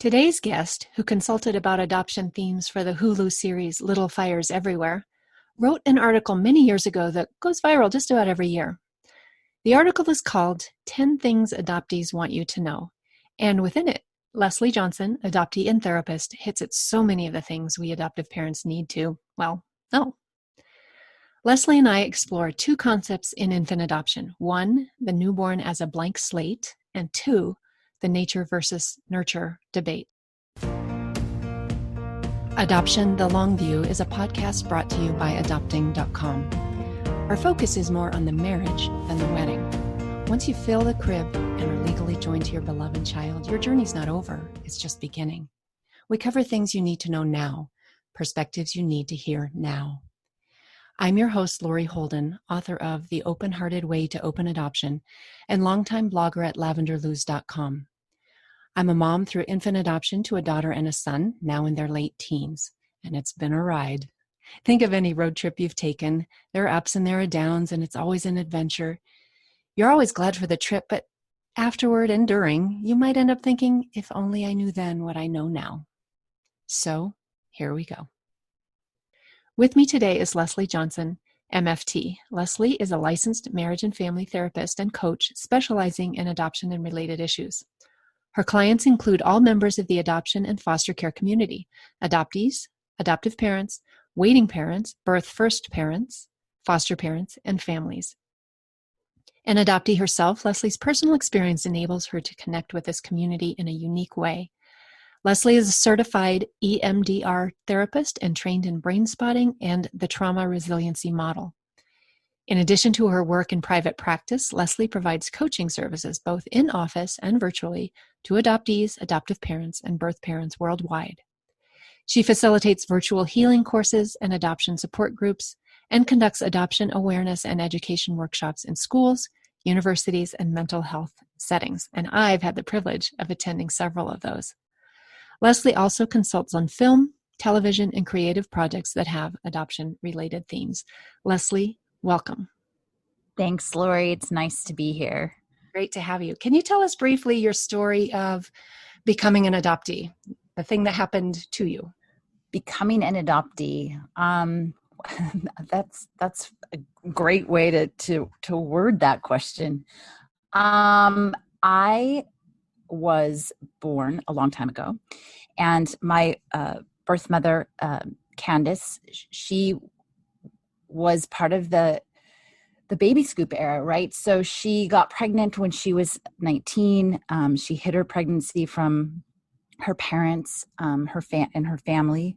Today's guest, who consulted about adoption themes for the Hulu series Little Fires Everywhere, wrote an article many years ago that goes viral just about every year. The article is called 10 Things Adoptees Want You to Know, and within it, Lesli Johnson, adoptee and therapist, hits at so many of the things we adoptive parents need to, well, know. Lesli and I explore two concepts in infant adoption. One, the newborn as a blank slate, and two, the nature versus nurture debate. Adoption, The Long View is a podcast brought to you by adopting.com. Our focus is more on the marriage than the wedding. Once you fill the crib and are legally joined to your beloved child, your journey's not over, it's just beginning. We cover things you need to know now, perspectives you need to hear now. I'm your host, Lori Holden, author of The Open-Hearted Way to Open Adoption and longtime blogger at lavenderluz.com. I'm a mom through infant adoption to a daughter and a son, now in their late teens, and it's been a ride. Think of any road trip you've taken. There are ups and there are downs, and it's always an adventure. You're always glad for the trip, but afterward and during, you might end up thinking, if only I knew then what I know now. So, here we go. With me today is Lesli Johnson, MFT. Lesli is a licensed marriage and family therapist and coach specializing in adoption and related issues. Her clients include all members of the adoption and foster care community, adoptees, adoptive parents, waiting parents, birth first parents, foster parents, and families. An adoptee herself, Lesli's personal experience enables her to connect with this community in a unique way. Lesli is a certified EMDR therapist and trained in brain spotting and the trauma resiliency model. In addition to her work in private practice, Lesli provides coaching services both in office and virtually to adoptees, adoptive parents, and birth parents worldwide. She facilitates virtual healing courses and adoption support groups and conducts adoption awareness and education workshops in schools, universities, and mental health settings. And I've had the privilege of attending several of those. Lesli also consults on film, television, and creative projects that have adoption-related themes. Lesli, welcome. Thanks, Lori. It's nice to be here. Great to have you. Can you tell us briefly your story of becoming an adoptee, the thing that happened to you? Becoming an adoptee. That's a great way to word that question. I was born a long time ago, and my birth mother, Candace, she was part of the baby scoop era, right? So she got pregnant when she was 19. She hid her pregnancy from her parents, and her family.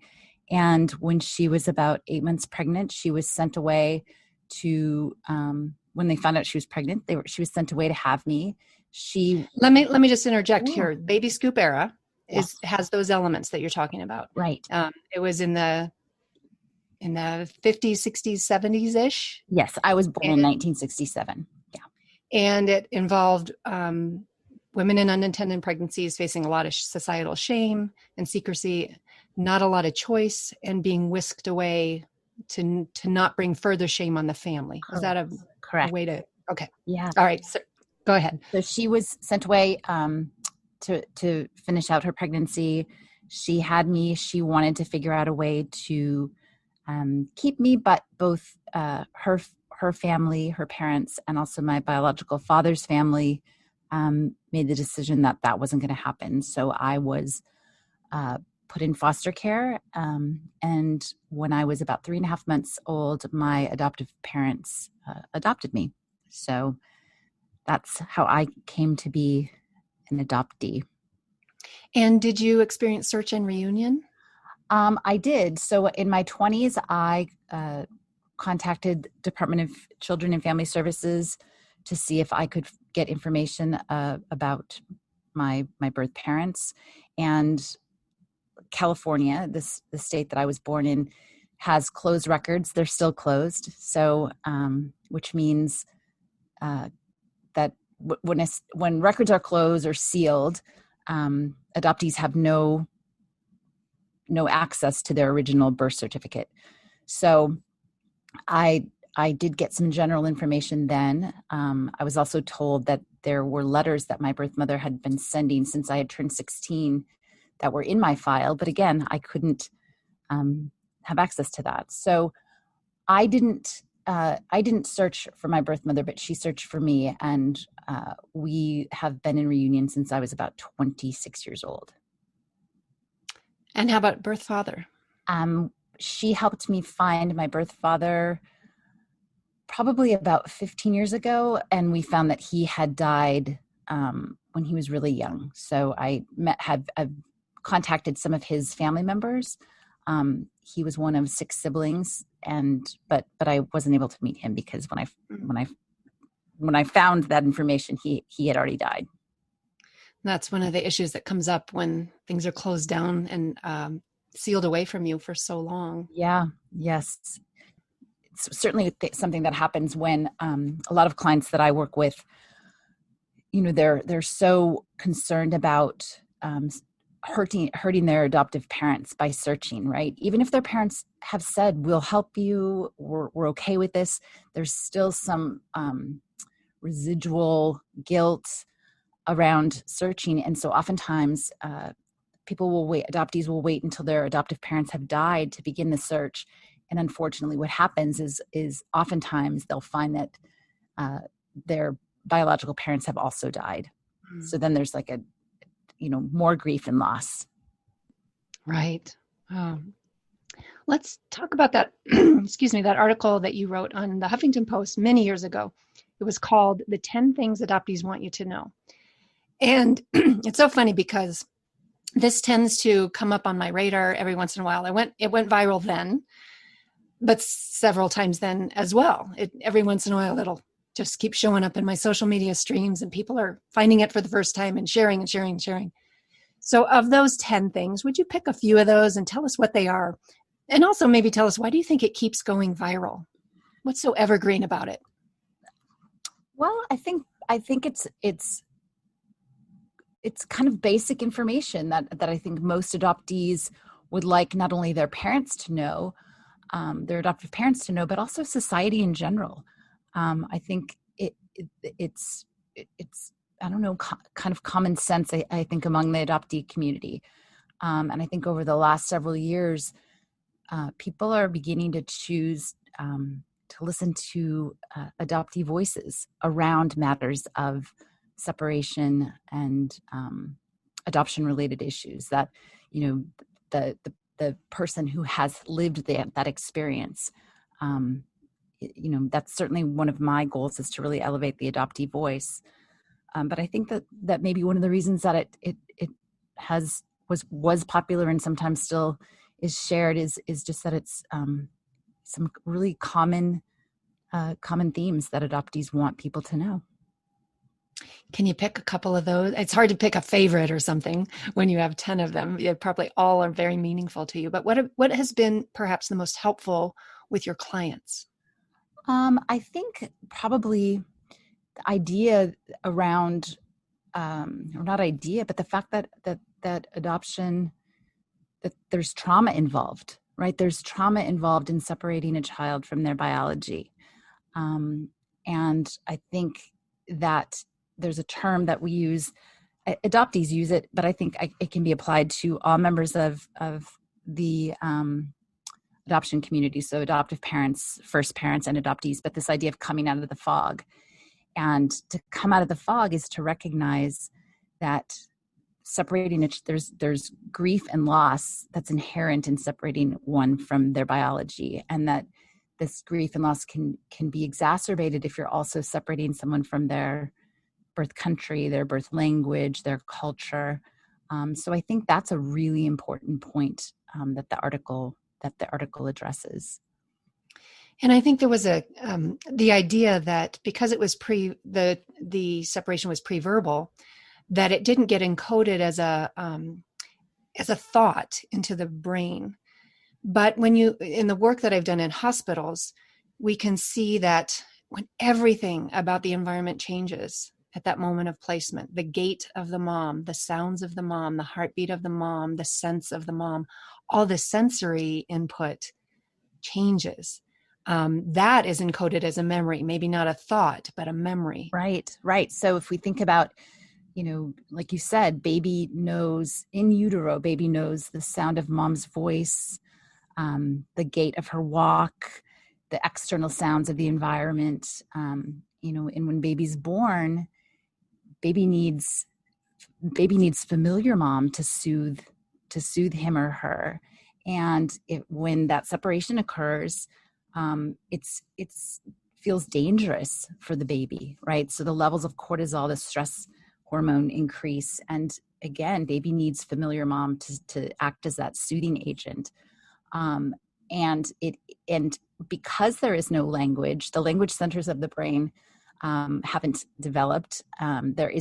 And when she was about 8 months pregnant, she was sent away to, when they found out she was pregnant, she was sent away to have me. Let me just interject here. Baby scoop era has those elements that you're talking about. Right. It was in the 50s, 60s, 70s ish. Yes, I was born in 1967. Yeah. And it involved women in unintended pregnancies facing a lot of societal shame and secrecy, not a lot of choice, and being whisked away to not bring further shame on the family. Is that a way to? Okay. Yeah. All right. So go ahead. So she was sent away to finish out her pregnancy. She had me. She wanted to figure out a way to keep me, but both her family, her parents, and also my biological father's family made the decision that wasn't going to happen. So I was put in foster care. And when I was about 3.5 months old, my adoptive parents adopted me. So that's how I came to be an adoptee. And did you experience search and reunion? I did. So in my 20s, I contacted Department of Children and Family Services to see if I could get information about my birth parents. And California, the state that I was born in, has closed records. They're still closed. So, which means that when records are closed or sealed, adoptees have no access to their original birth certificate. So I did get some general information then. I was also told that there were letters that my birth mother had been sending since I had turned 16, that were in my file. But again, I couldn't have access to that. So I didn't search for my birth mother, but she searched for me. And we have been in reunion since I was about 26 years old. And how about birth father? She helped me find my birth father probably about 15 years ago. And we found that he had died when he was really young. So I've contacted some of his family members. He was one of 6 siblings, but I wasn't able to meet him because when I found that information, he had already died. That's one of the issues that comes up when things are closed down and sealed away from you for so long. Yeah. Yes. It's certainly something that happens when a lot of clients that I work with, they're so concerned about hurting their adoptive parents by searching, right? Even if their parents have said, we'll help you, we're okay with this, there's still some residual guilt around searching. And so oftentimes adoptees will wait until their adoptive parents have died to begin the search. And unfortunately, what happens is oftentimes they'll find that their biological parents have also died. Mm. So then there's more grief and loss. Right. Let's talk about that, that article that you wrote on the Huffington Post many years ago. It was called The 10 Things Adoptees Want You to Know. And it's so funny because this tends to come up on my radar every once in a while. It went viral then, but several times then as well. Every once in a while, it'll just keep showing up in my social media streams and people are finding it for the first time and sharing and sharing and sharing. So of those 10 things, would you pick a few of those and tell us what they are? And also maybe tell us, why do you think it keeps going viral? What's so evergreen about it? Well, I think it's kind of basic information that I think most adoptees would like not only their parents to know, their adoptive parents to know, but also society in general. I think it's I don't know, kind of common sense, I think, among the adoptee community. And I think over the last several years, people are beginning to choose to listen to adoptee voices around matters of separation and adoption-related issues that, the person who has lived that experience, that's certainly one of my goals, is to really elevate the adoptee voice. But I think that maybe one of the reasons that it was popular and sometimes still is shared is just that it's some really common themes that adoptees want people to know. Can you pick a couple of those? It's hard to pick a favorite or something when you have 10 of them. Probably all are very meaningful to you. But what has been perhaps the most helpful with your clients? I think probably the idea around, or not idea, but the fact that adoption, that there's trauma involved, right? There's trauma involved in separating a child from their biology. And I think that there's a term that we use, adoptees use it, but I think it can be applied to all members of the adoption community. So adoptive parents, first parents, and adoptees, but this idea of coming out of the fog. And to come out of the fog is to recognize that separating there's grief and loss that's inherent in separating one from their biology, and that this grief and loss can be exacerbated if you're also separating someone from their birth country, their birth language, their culture. So I think that's a really important point that the article addresses. And I think there was the idea that because it was the separation was pre-verbal, that it didn't get encoded as a thought into the brain. But in the work that I've done in hospitals, we can see that when everything about the environment changes at that moment of placement, the gait of the mom, the sounds of the mom, the heartbeat of the mom, the sense of the mom, all the sensory input changes. That is encoded as a memory, maybe not a thought, but a memory. Right. So if we think about like you said, baby knows in utero, baby knows the sound of mom's voice, the gait of her walk, the external sounds of the environment. And when baby's born, baby needs familiar mom to soothe him or her. And when that separation occurs, it's feels dangerous for the baby, right? So the levels of cortisol, the stress hormone, increase. And again, baby needs familiar mom to act as that soothing agent. Um, and because there is no language, the language centers of the brain haven't developed. There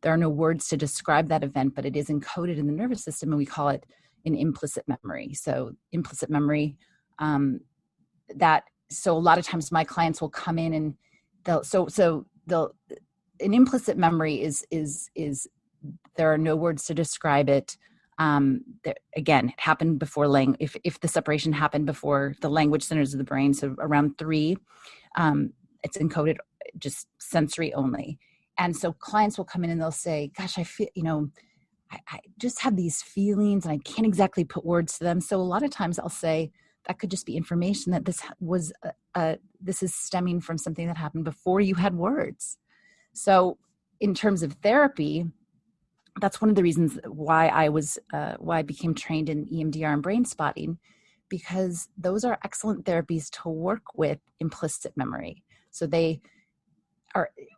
are no words to describe that event, but it is encoded in the nervous system, and we call it an implicit memory. So implicit memory, so a lot of times my clients will come in and an implicit memory is there are no words to describe it. Again, it happened before language. If the separation happened before the language centers of the brain, so around 3, it's encoded just sensory only. And so clients will come in and they'll say, gosh, I feel, I just have these feelings and I can't exactly put words to them. So a lot of times I'll say that could just be information that this is stemming from something that happened before you had words. So in terms of therapy, that's one of the reasons why I became trained in EMDR and brain spotting, because those are excellent therapies to work with implicit memory. So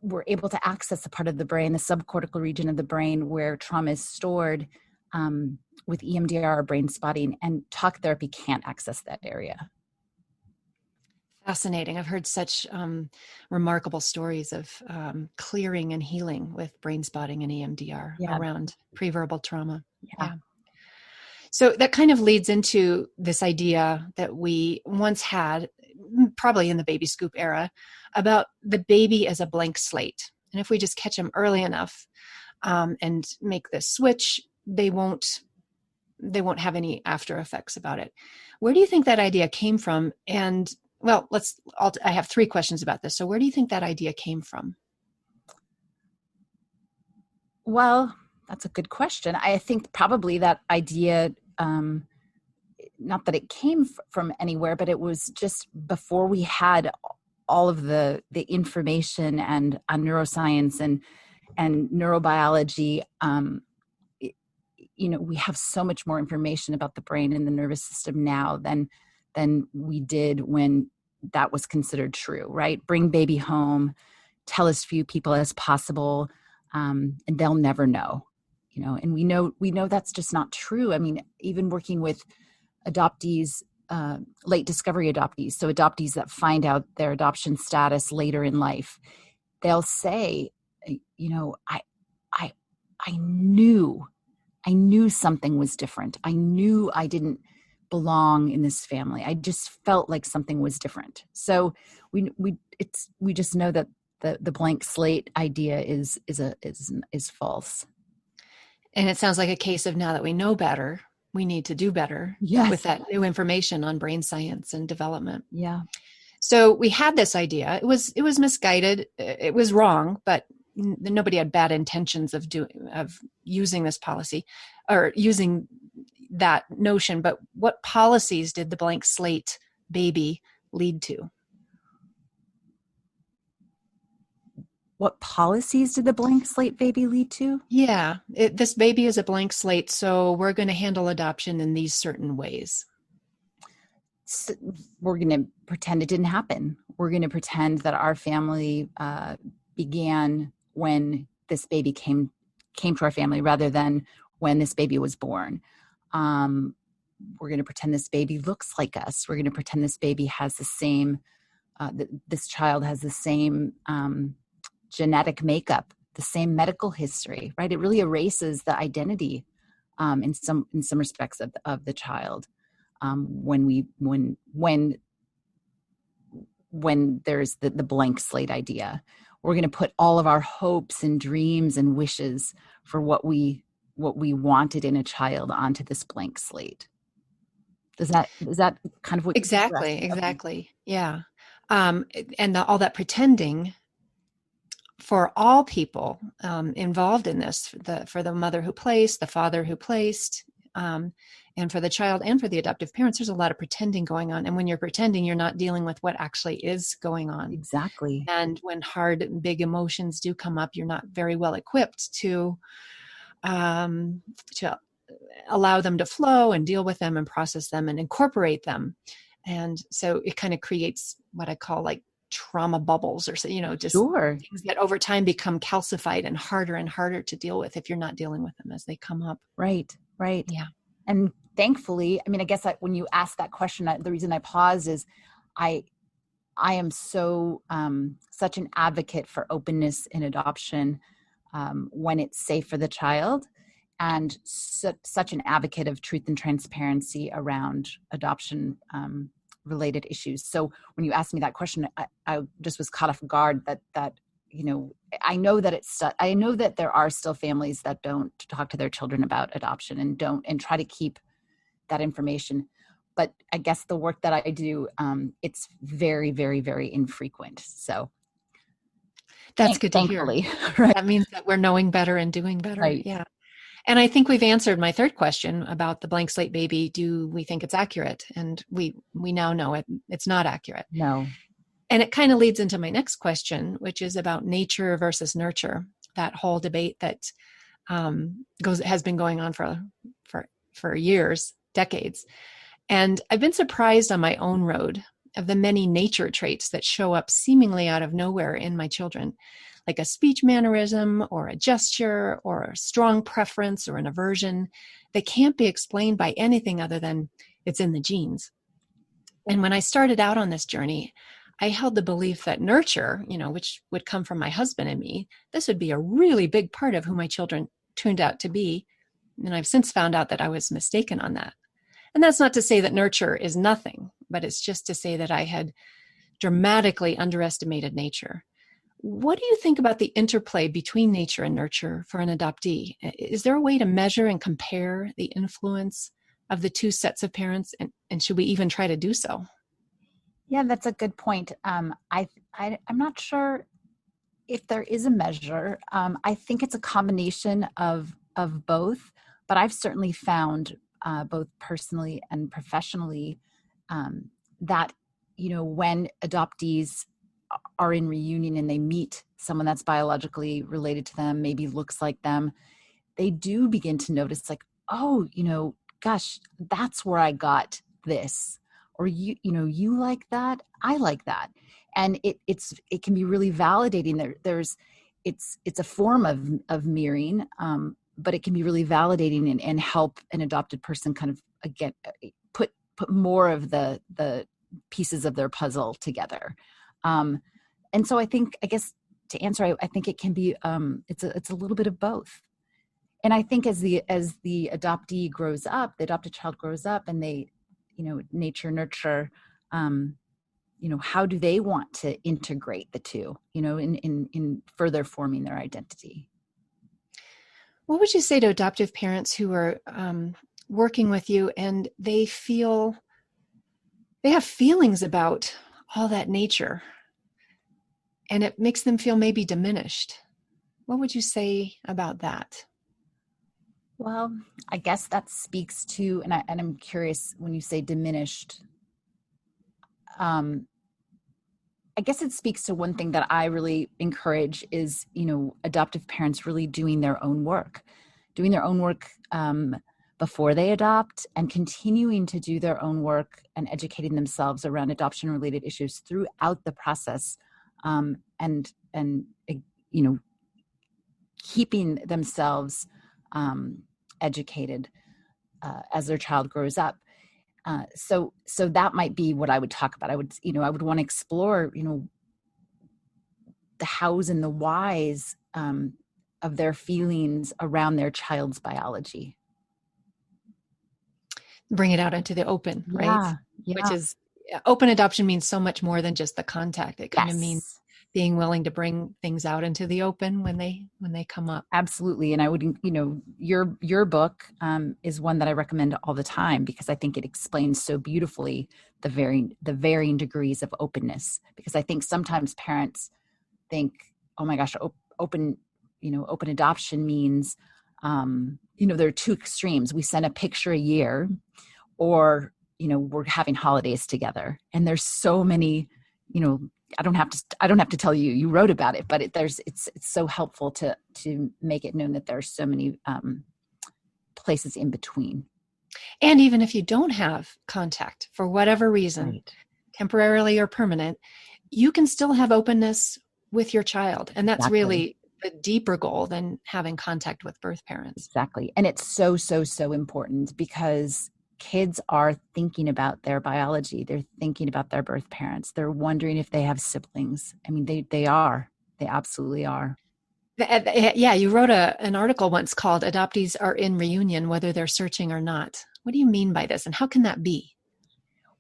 we're able to access the part of the brain, the subcortical region of the brain where trauma is stored, with EMDR or brain spotting, and talk therapy can't access that area. Fascinating. I've heard such remarkable stories of clearing and healing with brain spotting and EMDR around preverbal trauma. Yeah. So that kind of leads into this idea that we once had, probably in the baby scoop era, about the baby as a blank slate. And if we just catch them early enough and make this switch, they won't have any after effects about it. Where do you think that idea came from? And well, I have 3 questions about this. So where do you think that idea came from? Well, that's a good question. I think probably that idea, not that it came from anywhere, but it was just before we had all of the information and on neuroscience and neurobiology. We have so much more information about the brain and the nervous system now than we did when that was considered true, right? Bring baby home, tell as few people as possible, and they'll never know, and we know that's just not true. I mean, even working with adoptees, late discovery adoptees, so adoptees that find out their adoption status later in life, they'll say, I knew something was different. I knew I didn't belong in this family. I just felt like something was different. So we just know that the blank slate idea is false. And it sounds like a case of, now that we know better, we need to do better with that new information on brain science and development. Yeah. So we had this idea. It was misguided. It was wrong, but nobody had bad intentions of using this policy or using that notion. But what policies did the blank slate baby lead to? What policies did the blank slate baby lead to? Yeah, this baby is a blank slate, so we're going to handle adoption in these certain ways. So we're going to pretend it didn't happen. We're going to pretend that our family began when this baby came to our family rather than when this baby was born. We're going to pretend this baby looks like us. We're going to pretend this baby has the same, this child has the same genetic makeup, the same medical history, right? It really erases the identity in some respects of the child. When there's the blank slate idea, we're going to put all of our hopes and dreams and wishes for what we wanted in a child onto this blank slate. Is that kind of what? Exactly. Yeah. And all that pretending for all people involved in this, for the mother who placed, the father who placed, and for the child and for the adoptive parents, there's a lot of pretending going on. And when you're pretending, you're not dealing with what actually is going on. Exactly. And when hard, big emotions do come up, you're not very well equipped to allow them to flow and deal with them and process them and incorporate them. And so it kind of creates what I call like trauma bubbles, or, just Sure. things that over time become calcified and harder to deal with if you're not dealing with them as they come up. Right. Yeah. And thankfully, I mean, I guess when you ask that question, the reason I paused is I am so such an advocate for openness in adoption when it's safe for the child, and such an advocate of truth and transparency around adoption related issues. So when you asked me that question, I just was caught off guard that I know that there are still families that don't talk to their children about adoption and try to keep that information. But I guess the work that I do, it's very, very, very infrequent. So that's good to thankfully, hear. right? That means that we're knowing better and doing better. Right. Yeah. And I think we've answered my third question about the blank slate baby. Do we think it's accurate? And we now know it's not accurate. No. And it kind of leads into my next question, which is about nature versus nurture. That whole debate that has been going on for years, decades. And I've been surprised on my own road of the many nature traits that show up seemingly out of nowhere in my children, like a speech mannerism or a gesture or a strong preference or an aversion that can't be explained by anything other than it's in the genes. And when I started out on this journey, I held the belief that nurture, which would come from my husband and me, this would be a really big part of who my children turned out to be. And I've since found out that I was mistaken on that. And that's not to say that nurture is nothing, but it's just to say that I had dramatically underestimated nature. What do you think about the interplay between nature and nurture for an adoptee? Is there a way to measure and compare the influence of the two sets of parents? And should we even try to do so? Yeah, that's a good point. I'm not sure if there is a measure. I think it's a combination of both, but I've certainly found both personally and professionally that when adoptees are in reunion and they meet someone that's biologically related to them, maybe looks like them, they do begin to notice like, oh, gosh, that's where I got this. Or you like that, I like that. And it can be really validating. It's a form of mirroring, but it can be really validating and help an adopted person kind of again put more of the pieces of their puzzle together. And so I guess to answer, I think it can be it's a little bit of both. And I think as the adoptee grows up, the adopted child grows up, and they nature nurture, how do they want to integrate the two, in further forming their identity? What would you say to adoptive parents who are working with you and they have feelings about all that nature and it makes them feel maybe diminished? What would you say about that? Well, I guess that speaks to, and I'm curious when you say diminished, I guess it speaks to one thing that I really encourage is, adoptive parents really doing their own work before they adopt, and continuing to do their own work and educating themselves around adoption related issues throughout the process, and keeping themselves educated as their child grows up. So that might be what I would talk about. I would want to explore, the hows and the whys of their feelings around their child's biology. Bring it out into the open, right? Yeah. Which is, open adoption means so much more than just the contact. It kind of means being willing to bring things out into the open when they come up. Absolutely. And I would, your book is one that I recommend all the time, because I think it explains so beautifully the varying degrees of openness. Because I think sometimes parents think, oh my gosh, open adoption means, there are two extremes. We send a picture a year, or, we're having holidays together. And there's so many, I don't have to tell you, you wrote about it, but it's so helpful to make it known that there's so many places in between. And even if you don't have contact for whatever reason, Right. temporarily or permanent, you can still have openness with your child. And that's Exactly. really the deeper goal than having contact with birth parents. Exactly. And it's so, so, so important, because kids are thinking about their biology. They're thinking about their birth parents. They're wondering if they have siblings. I mean, they are. They absolutely are. Yeah, you wrote an article once called "Adoptees Are in Reunion, Whether They're Searching or Not." What do you mean by this, and how can that be?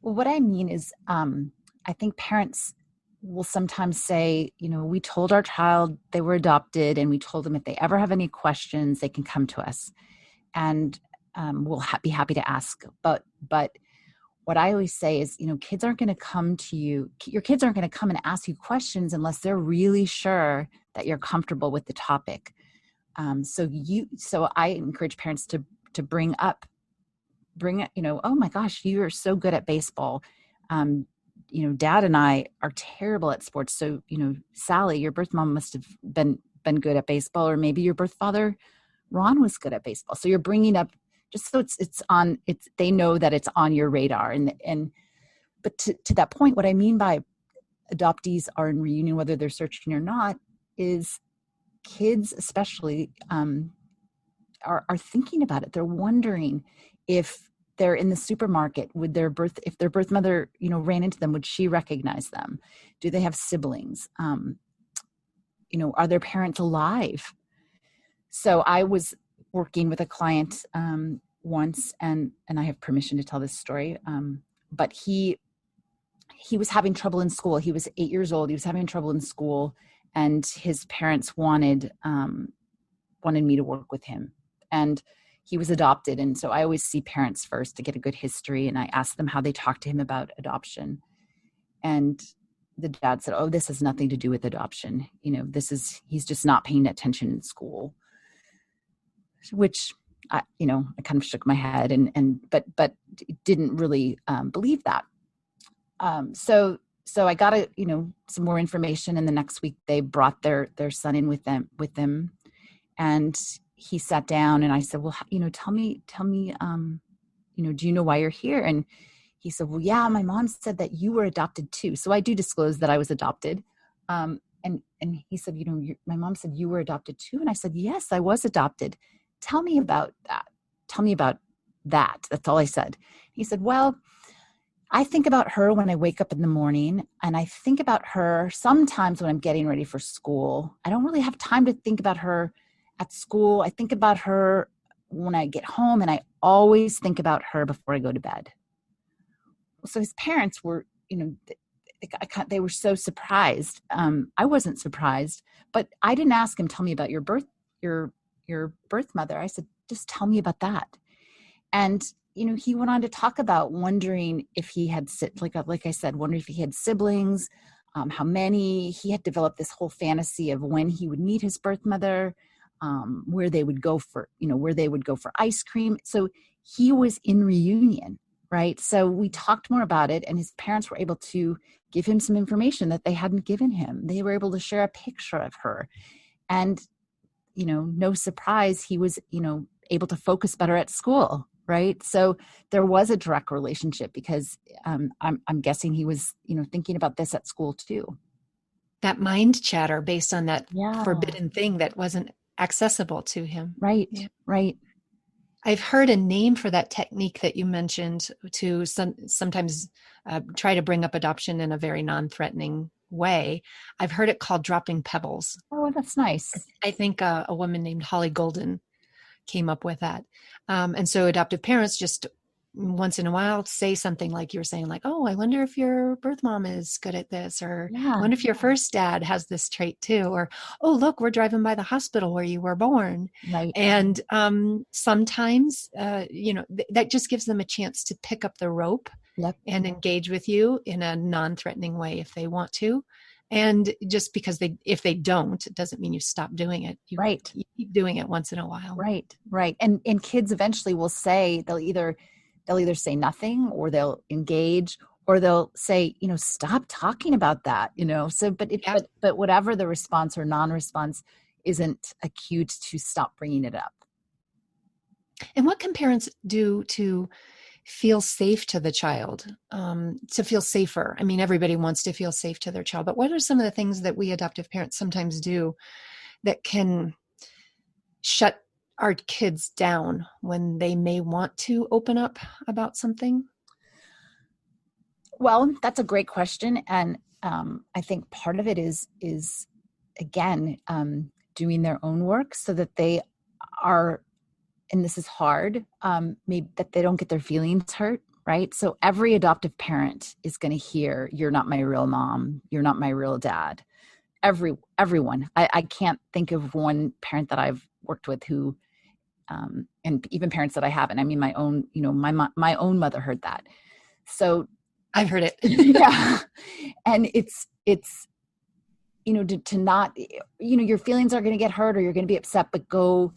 Well, what I mean is, I think parents will sometimes say, we told our child they were adopted, and we told them if they ever have any questions, they can come to us, and we'll be happy to ask. But what I always say is, kids aren't going to come to you. Your kids aren't going to come and ask you questions unless they're really sure that you're comfortable with the topic. So I encourage parents to bring it, oh my gosh, you are so good at baseball. Dad and I are terrible at sports. So, Sally, your birth mom must have been good at baseball, or maybe your birth father, Ron, was good at baseball. So you're bringing up, just so they know that it's on your radar. But to that point, what I mean by adoptees are in reunion, whether they're searching or not, is kids especially are thinking about it. They're wondering if they're in the supermarket, if their birth mother, ran into them, would she recognize them? Do they have siblings? Are their parents alive? So I was working with a client once, and I have permission to tell this story. But he was having trouble in school. He was 8 years old. He was having trouble in school, and his parents wanted me to work with him. And he was adopted. And so I always see parents first to get a good history. And I ask them how they talk to him about adoption. And the dad said, oh, this has nothing to do with adoption. He's just not paying attention in school, which I kind of shook my head but didn't really believe that. So I got some more information, and the next week they brought their son in with them, and he sat down, and I said, well, tell me, do you know why you're here? And he said, well, yeah, my mom said that you were adopted too. So I do disclose that I was adopted. And he said, my mom said you were adopted too. And I said, yes, I was adopted. Tell me about that. Tell me about that. That's all I said. He said, well, I think about her when I wake up in the morning, and I think about her sometimes when I'm getting ready for school. I don't really have time to think about her at school. I think about her when I get home, and I always think about her before I go to bed. So his parents were, they were so surprised. I wasn't surprised, but I didn't ask him, tell me about your birth mother. I said, just tell me about that. And, he went on to talk about wondering if he had, like I said, wondering if he had siblings, how many. He had developed this whole fantasy of when he would meet his birth mother, where they would go for ice cream. So he was in reunion, right? So we talked more about it, and his parents were able to give him some information that they hadn't given him. They were able to share a picture of her, and, no surprise, he was, able to focus better at school. Right. So there was a direct relationship, because I'm guessing he was, thinking about this at school too. That mind chatter based on that Yeah. forbidden thing that wasn't accessible to him. Right. Yeah. Right. I've heard a name for that technique that you mentioned, to sometimes try to bring up adoption in a very non-threatening way. I've heard it called dropping pebbles. Oh, that's nice. I think a woman named Holly Golden came up with that. And so adoptive parents just once in a while say something like you were saying, like, oh, I wonder if your birth mom is good at this, or Yeah. I wonder if your first dad has this trait too, or, oh, look, we're driving by the hospital where you were born. Right. And sometimes, that just gives them a chance to pick up the rope. Yep. And engage with you in a non-threatening way if they want to. And just because if they don't, it doesn't mean you stop doing it. Right. You keep doing it once in a while. Right. Right. And kids eventually will say, they'll either say nothing, or they'll engage, or they'll say, stop talking about that, so, but whatever the response or non-response isn't a cue to stop bringing it up. And what can parents do to feel safe to the child, to feel safer? I mean, everybody wants to feel safe to their child, but what are some of the things that we adoptive parents sometimes do that can shut our kids down when they may want to open up about something? Well, that's a great question. And I think part of it is again, doing their own work so that they are, and this is hard, maybe that they don't get their feelings hurt, right? So every adoptive parent is going to hear, "You're not my real mom. You're not my real dad." Everyone. I can't think of one parent that I've worked with who, and even parents that I haven't. I mean, my own, my own mother heard that. So I've heard it. yeah. And it's, to not, your feelings are going to get hurt, or you're going to be upset, but go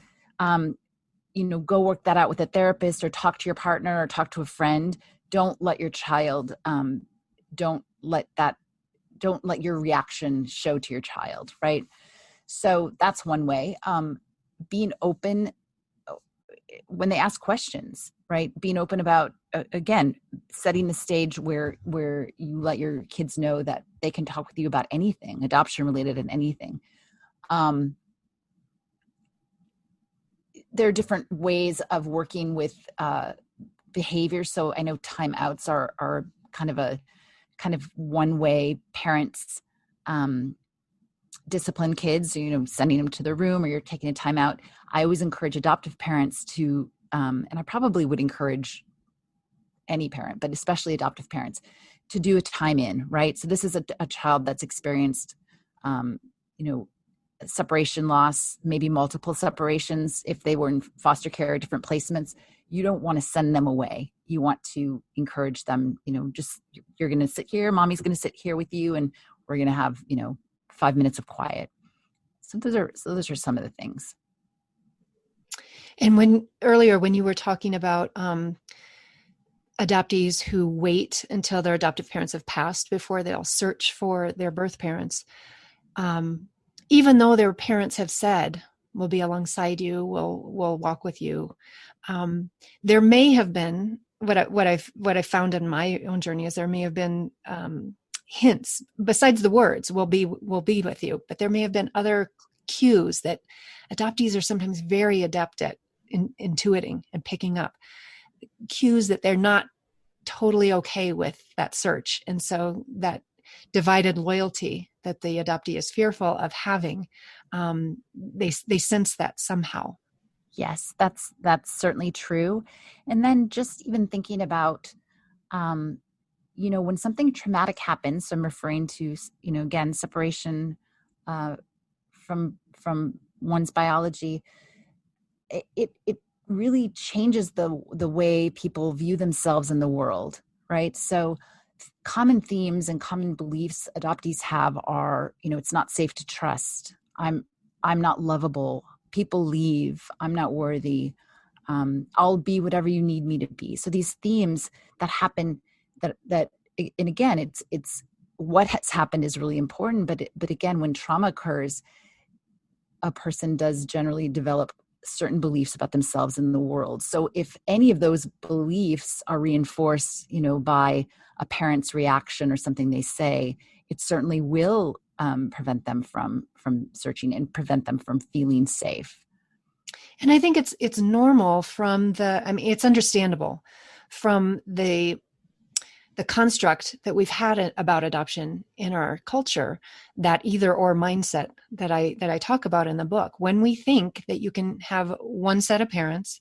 work that out with a therapist, or talk to your partner, or talk to a friend. Don't let your child, don't let your reaction show to your child. Right. So that's one way. Being open when they ask questions, right? Being open about, again, setting the stage where you let your kids know that they can talk with you about anything, adoption related and anything. There are different ways of working with behavior. So I know timeouts are kind of one way parents discipline kids, sending them to their room, or you're taking a time out. I always encourage adoptive parents to, and I probably would encourage any parent, but especially adoptive parents, to do a time in, right? So this is a child that's experienced, separation loss, maybe multiple separations. If they were in foster care or different placements, you don't want to send them away. You want to encourage them, just, you're going to sit here, mommy's going to sit here with you, and we're going to have, 5 minutes of quiet. So those are some of the things. And when you were talking about adoptees who wait until their adoptive parents have passed before they'll search for their birth parents, even though their parents have said, "We'll be alongside you, we'll walk with you," there may have been, what I've found in my own journey is there may have been hints besides the words, "We'll be with you," but there may have been other cues that adoptees are sometimes very adept at intuiting and picking up, cues that they're not totally okay with that search. And so that divided loyalty that the adoptee is fearful of having, they sense that somehow. Yes, that's certainly true. And then just even thinking about, when something traumatic happens, so I'm referring to, again, separation from one's biology, it really changes the way people view themselves in the world, right? So common themes and common beliefs adoptees have are, it's not safe to trust. I'm not lovable. People leave. I'm not worthy. I'll be whatever you need me to be. So these themes that happen, that and again, it's what has happened is really important. But again, when trauma occurs, a person does generally develop certain beliefs about themselves and the world. So if any of those beliefs are reinforced, by a parent's reaction or something they say, it certainly will prevent them from searching and prevent them from feeling safe. And I think it's normal it's understandable from the construct that we've had about adoption in our culture, that either or mindset that I talk about in the book. When we think that you can have one set of parents,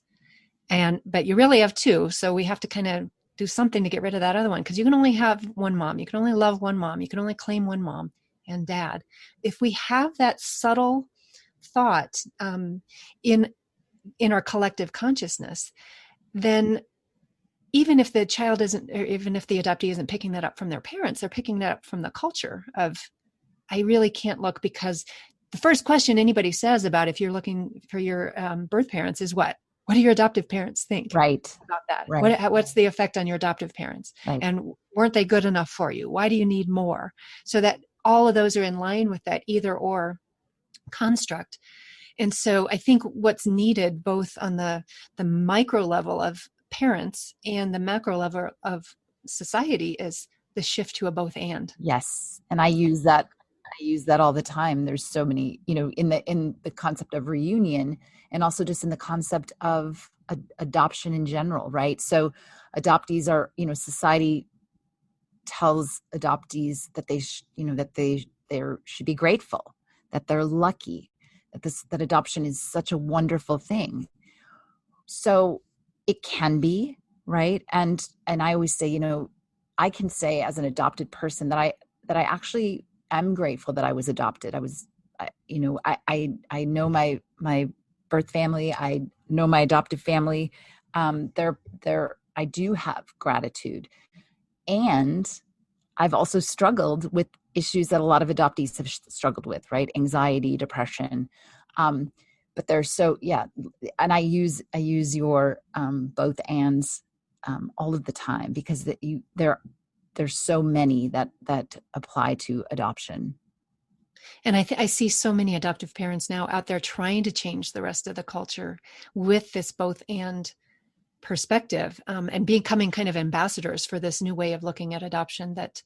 but you really have two, so we have to kind of do something to get rid of that other one, because you can only have one mom, you can only love one mom, you can only claim one mom and dad. If we have that subtle thought in our collective consciousness, then even if the child isn't, or even if the adoptee isn't picking that up from their parents, they're picking that up from the culture of I really can't look, because the first question anybody says about if you're looking for your birth parents is what? What do your adoptive parents think Right. about that? Right. What's the effect on your adoptive parents? Right. And weren't they good enough for you? Why do you need more? So that all of those are in line with that either or construct. And so I think what's needed both on the micro level of parents and the macro level of society is the shift to a both and. Yes. And I use that all the time. There's so many, in the concept of reunion, and also just in the concept of adoption in general, right? So adoptees are, society tells adoptees that they should be grateful, that they're lucky, that adoption is such a wonderful thing. So it can be, right? And I always say, I can say as an adopted person that I actually am grateful that I was adopted. I know my birth family. I know my adoptive family. I do have gratitude, and I've also struggled with issues that a lot of adoptees have struggled with, right? Anxiety, depression. But they're so, yeah. And I use your both ands all of the time, because there's so many that apply to adoption. And I see so many adoptive parents now out there trying to change the rest of the culture with this both and perspective, and becoming kind of ambassadors for this new way of looking at adoption. That,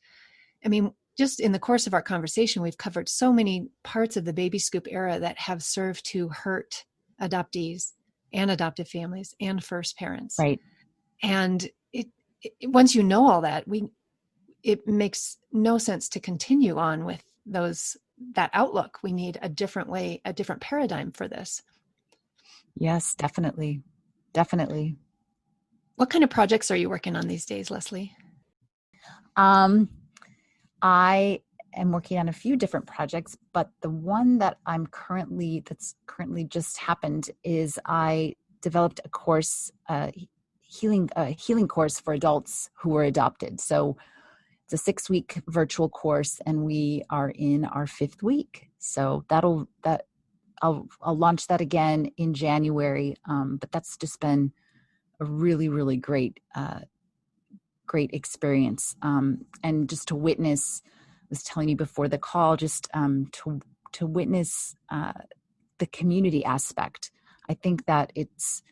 I mean, just in the course of our conversation, we've covered so many parts of the baby scoop era that have served to hurt adoptees and adoptive families and first parents. Right. And once you know all that, it makes no sense to continue on with that outlook. We need a different way, a different paradigm for this. Yes, definitely. Definitely. What kind of projects are you working on these days, Lesli? I am working on a few different projects, but the one that's currently just happened is I developed a course, healing course for adults who were adopted. So it's a 6-week virtual course, and we are in our 5th week. So I'll launch that again in January. But that's just been a really, really great experience. And just to witness, I was telling you before the call, just to witness the community aspect. I think that it's,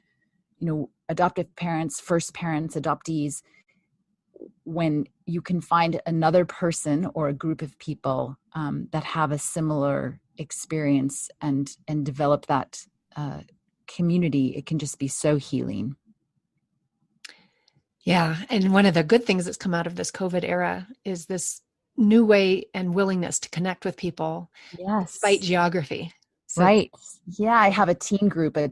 adoptive parents, first parents, adoptees, when you can find another person or a group of people that have a similar experience and develop that community, it can just be so healing. Yeah. And one of the good things that's come out of this COVID era is this new way and willingness to connect with people, Yes, despite geography. So, right. Yeah. I have a teen group, a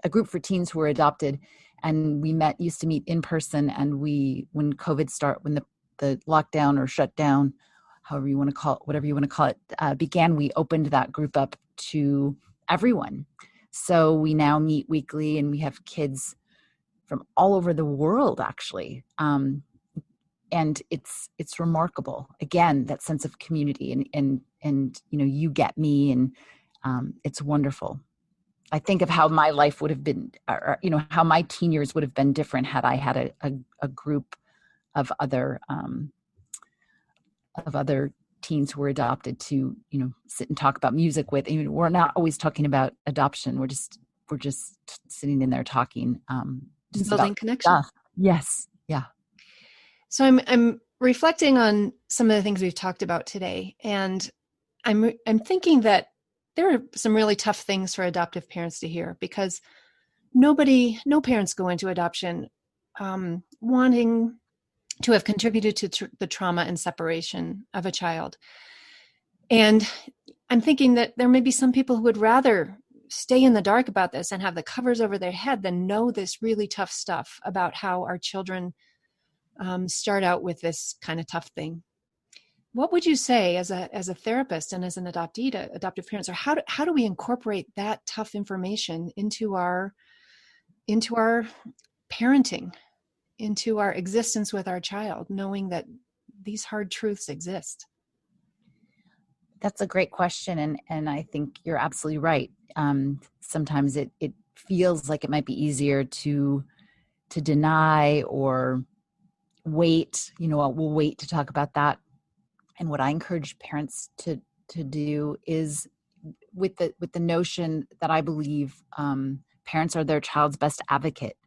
group for teens who were adopted, and we used to meet in person. And when COVID when the lockdown or shutdown, however you want to call it, whatever you want to call it, began, we opened that group up to everyone. So we now meet weekly, and we have kids from all over the world, actually. And it's remarkable. Again, that sense of community and you get me, and it's wonderful. I think of how my life would have been, or how my teen years would have been different had I had a group of other teens who were adopted to sit and talk about music with. We're not always talking about adoption. We're just sitting in there talking. Just building connection. Stuff. Yes. Yeah. So I'm reflecting on some of the things we've talked about today, and I'm thinking that there are some really tough things for adoptive parents to hear, because no parents go into adoption wanting to have contributed to the trauma and separation of a child. And I'm thinking that there may be some people who would rather stay in the dark about this and have the covers over their head than know this really tough stuff about how our children start out with this kind of tough thing. What would you say as a therapist and as an adoptee to adoptive parents, or how do we incorporate that tough information into our parenting, into our existence with our child, knowing that these hard truths exist? That's a great question. And I think you're absolutely right. Sometimes it feels like it might be easier to deny or wait, we'll wait to talk about that. And what I encourage parents to do is with the notion that I believe parents are their child's best advocate,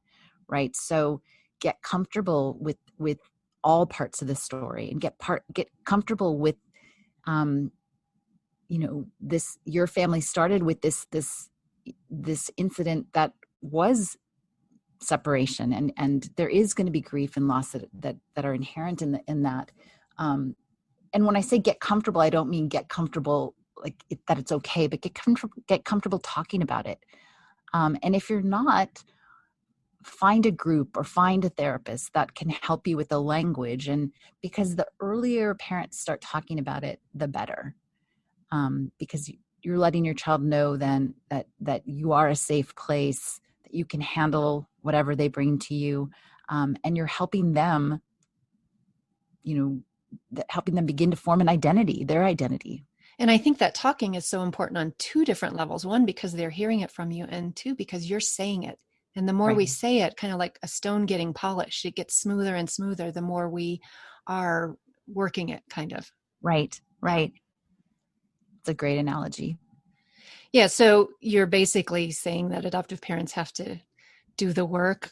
right? So get comfortable with all parts of the story, and get comfortable with this. Your family started with this incident that was separation, and there is going to be grief and loss that are inherent in that. And when I say get comfortable, I don't mean get comfortable that it's okay, but get comfortable talking about it. And if you're not, find a group or find a therapist that can help you with the language. And because the earlier parents start talking about it, the better. Because you're letting your child know then that you are a safe place, that you can handle whatever they bring to you, and you're helping them, helping them begin to form an identity, their identity. And I think that talking is so important on two different levels. One, because they're hearing it from you, and two, because you're saying it. And the more we say it, kind of like a stone getting polished, it gets smoother and smoother the more we are working it, kind of. Right. It's a great analogy. Yeah. So you're basically saying that adoptive parents have to do the work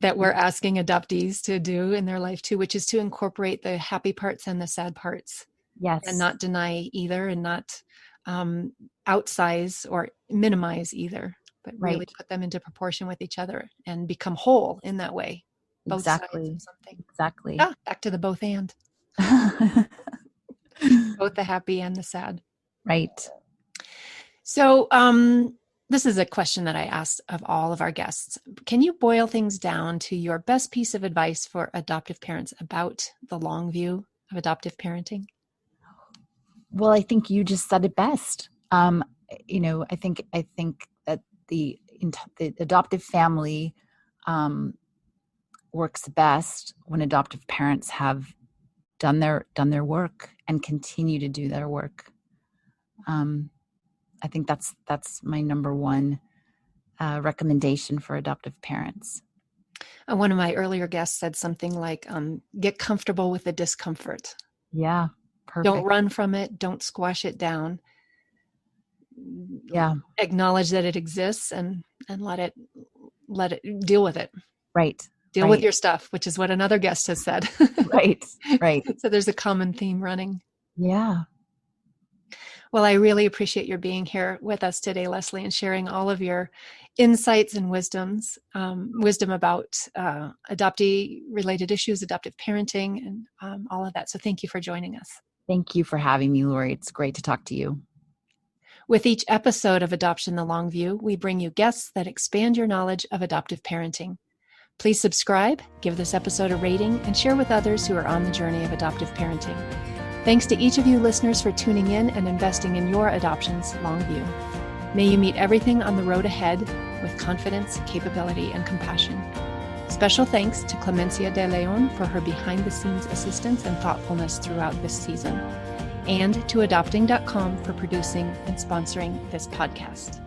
that we're asking adoptees to do in their life too, which is to incorporate the happy parts and the sad parts. Yes. And not deny either, and not outsize or minimize either, but really put them into proportion with each other and become whole in that way. Both sides of something. Exactly. Back to the both and. Both the happy and the sad. Right. So this is a question that I asked of all of our guests. Can you boil things down to your best piece of advice for adoptive parents about the long view of adoptive parenting? Well, I think you just said it best. I think that the adoptive family works best when adoptive parents have done their work and continue to do their work. I think that's my number one recommendation for adoptive parents. One of my earlier guests said something like, get comfortable with the discomfort. Yeah. Perfect. Don't run from it. Don't squash it down. Yeah. Acknowledge that it exists and let it deal with it. Right. Deal with your stuff, which is what another guest has said. Right. So there's a common theme running. Yeah. Well, I really appreciate your being here with us today, Lesli, and sharing all of your insights and wisdom about adoptee-related issues, adoptive parenting, and all of that. So thank you for joining us. Thank you for having me, Lori. It's great to talk to you. With each episode of Adoption the Long View, we bring you guests that expand your knowledge of adoptive parenting. Please subscribe, give this episode a rating, and share with others who are on the journey of adoptive parenting. Thanks to each of you listeners for tuning in and investing in your adoption's long view. May you meet everything on the road ahead with confidence, capability, and compassion. Special thanks to Clemencia de Leon for her behind-the-scenes assistance and thoughtfulness throughout this season, and to adopting.com for producing and sponsoring this podcast.